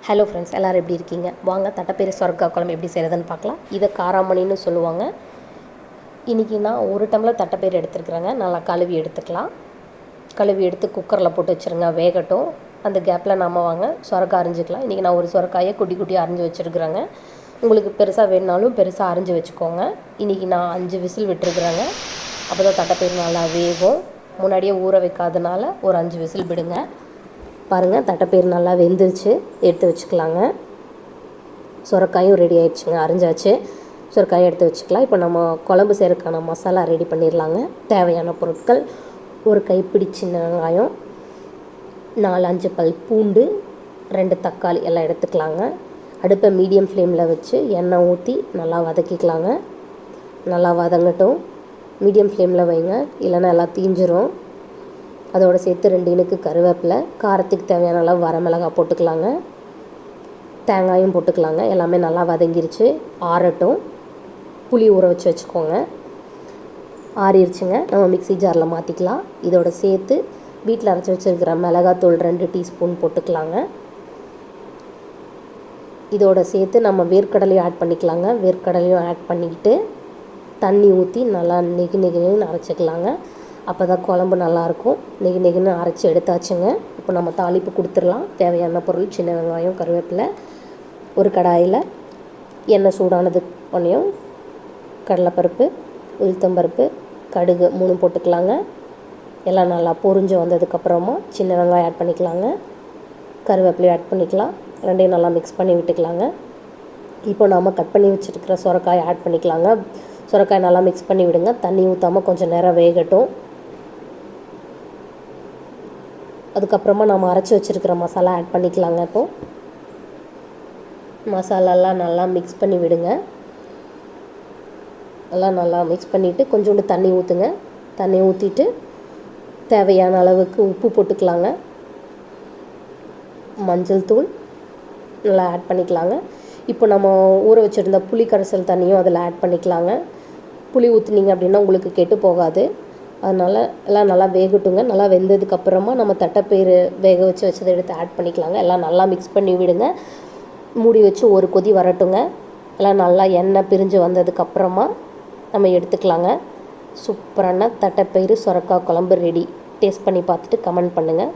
Hello friends, எல்லோரும் எப்படி இருக்கீங்க? வாங்க தட்டைப்பயிறு சொரக்காய் குழம்பு எப்படி செய்கிறதுன்னு பார்க்கலாம். இதை காராமணின்னு சொல்லுவாங்க. இன்றைக்கி நான் 1 டம்ளர் தட்டைப்பயிறு எடுத்துருக்குறேங்க. நல்லா கழுவி எடுத்துக்கலாம். கழுவி எடுத்து குக்கரில் போட்டு வச்சுருங்க, வேகட்டும். அந்த கேப்பில் நம்ம வாங்க சொரக்காய் அரிஞ்சிக்கலாம். இன்றைக்கி நான் ஒரு சொரக்காயை குட்டி குட்டியாக அரிஞ்சு வச்சுருக்குறேங்க. உங்களுக்கு பெருசாக வேணுனாலும் பெருசாக அரிஞ்சு வச்சுக்கோங்க. இன்றைக்கி நான் 5 விசில் விட்டுருக்குறேங்க. அப்போ தான் தட்டைப்பயிறு நல்லா வேகும். முன்னாடியே ஊற வைக்காதனால ஒரு 5 விசில் விடுங்க. பாருங்கள், தட்டைப்பயிறு நல்லா வெந்துருச்சு, எடுத்து வச்சுக்கலாங்க. சொரக்காயும் ரெடி ஆகிடுச்சுங்க, அரிஞ்சாச்சு. சொரக்காயும் எடுத்து வச்சுக்கலாம். இப்போ நம்ம குழம்பு செய்கிறதுக்கான மசாலா ரெடி பண்ணிடலாங்க. தேவையான பொருட்கள்: ஒரு கைப்பிடி சின்ன வெங்காயம், 4-5 பல் பூண்டு, 2 தக்காளி எல்லாம் எடுத்துக்கலாங்க. அடுப்பை மீடியம் ஃப்ளேமில் வச்சு எண்ணெய் ஊற்றி நல்லா வதக்கிக்கலாங்க. நல்லா வதங்கட்டும். மீடியம் ஃப்ளேமில் வைங்க, இல்லைன்னா எல்லாம் தீஞ்சிரும். அதோடு சேர்த்து 2 இனுக்கு கருவேப்பிலை, காரத்துக்கு தேவையான அளவு வரமிளகாய் போட்டுக்கலாங்க. தேங்காயும் போட்டுக்கலாங்க. எல்லாமே நல்லா வதங்கிருச்சு, ஆறட்டும். புளி ஊற வச்சு வச்சுக்கோங்க. ஆறிடுச்சுங்க, நம்ம மிக்ஸி ஜாரில் மாற்றிக்கலாம். இதோட சேர்த்து வீட்டில் அரைச்சி வச்சுருக்கிற மிளகாத்தூள் 2 டீஸ்பூன் போட்டுக்கலாங்க. இதோட சேர்த்து நம்ம வேர்க்கடலையும் ஆட் பண்ணிக்கலாங்க. வேர்க்கடலையும் ஆட் பண்ணிக்கிட்டு தண்ணி ஊற்றி நல்லா நெகுன்னு அரைச்சிக்கலாங்க. அப்போ தான் குழம்பு நல்லாயிருக்கும். நெகுன்னு அரைச்சி எடுத்தாச்சுங்க. இப்போ நம்ம தாளிப்பு கொடுத்துடலாம். தேவையான பொருள்: சின்ன வெங்காயம், கருவேப்பிலை. ஒரு கடாயில் எண்ணெய் சூடானது ஒன்றையும் கடலைப்பருப்பு, உளுத்தம்பருப்பு, கடுகு 3 போட்டுக்கலாங்க. எல்லாம் நல்லா பொரிஞ்சு வந்ததுக்கப்புறமா சின்ன வெங்காயம் ஆட் பண்ணிக்கலாங்க. கருவேப்பிலையும் ஆட் பண்ணிக்கலாம். 2ஐயும் நல்லா மிக்ஸ் பண்ணி விட்டுக்கலாங்க. இப்போ நாம் கட் பண்ணி வச்சுருக்கிற சொரக்காயை ஆட் பண்ணிக்கலாங்க. சொரக்காய் நல்லா மிக்ஸ் பண்ணி விடுங்க. தண்ணி ஊற்றாமல் கொஞ்சம் நேரம் வேகட்டும். அதுக்கப்புறமா நம்ம அரைச்சி வச்சுருக்கிற மசாலா ஆட் பண்ணிக்கலாங்க. இப்போது மசாலாலாம் நல்லா மிக்ஸ் பண்ணி விடுங்க. எல்லாம் நல்லா மிக்ஸ் பண்ணிவிட்டு கொஞ்சோண்டு தண்ணி ஊற்றுங்க. தண்ணி ஊற்றிட்டு தேவையான அளவுக்கு உப்பு போட்டுக்கலாங்க. மஞ்சள் தூள் நல்லா ஆட் பண்ணிக்கலாங்க. இப்போ நம்ம ஊற வச்சுருந்த புளி கரைசல் தண்ணியும் அதில் ஆட் பண்ணிக்கலாங்க. புளி ஊற்றுனீங்க அப்படின்னா உங்களுக்கு கெட்டு போகாது. அதனால் எல்லாம் நல்லா வேகட்டுங்க. நல்லா வெந்ததுக்கப்புறமா நம்ம தட்டைப்பயிறு வேக வச்சதை எடுத்து ஆட் பண்ணிக்கலாங்க. எல்லாம் நல்லா மிக்ஸ் பண்ணி விடுங்க. மூடி வச்சு ஒரு கொதி வரட்டுங்க. எல்லாம் நல்லா எண்ணெய் பிரிஞ்சு வந்ததுக்கப்புறமா நம்ம எடுத்துக்கலாங்க. சூப்பரான தட்டைப்பயிறு சொரக்காய் குழம்பு ரெடி. டேஸ்ட் பண்ணி பார்த்துட்டு கமெண்ட் பண்ணுங்கள்.